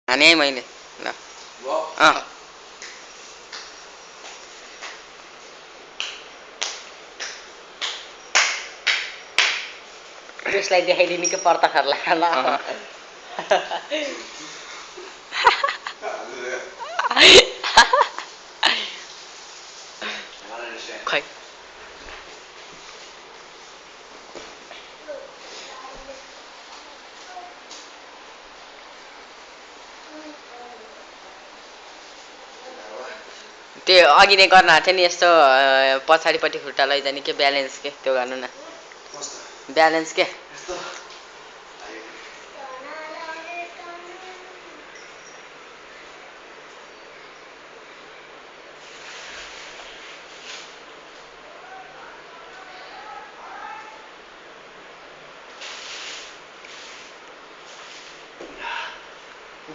हाने मैले ल त्यसलाई देखाइदिने के पर्ताखरलाई ल खै त्यो अघि नै गर्न आएको थियो नि यस्तो पछाडिपट्टि खुट्टा लैजाने के ब्यालेन्स के त्यो गर्नु न ब्यालेन्स के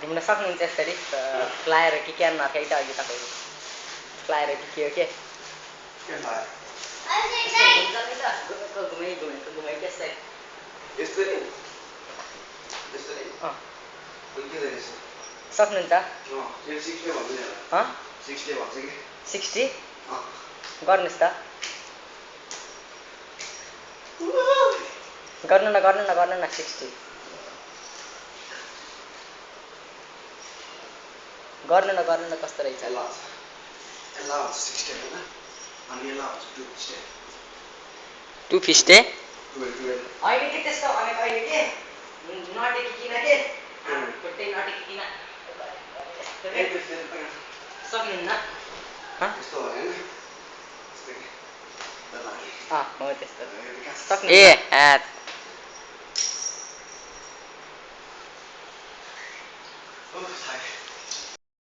घुम्न सक्नुहुन्छ यसरी फ्लायर कि क्यान नथ्यो त अघि तपाईँको फ्लायर कि के हो के घुमाइ त्यसरी सक्नुहुन्छ 60 गर्नुहोस् त गर्नु न 60 गर्नु न कस्तो रहेछ टु फिस्टे अहिले के त्यस्तो भनेको अहिले के नटेकिकिन के खुट्टै नटेकिकिन सक्नुहुन्न हो त्यस्तो सक्नु ए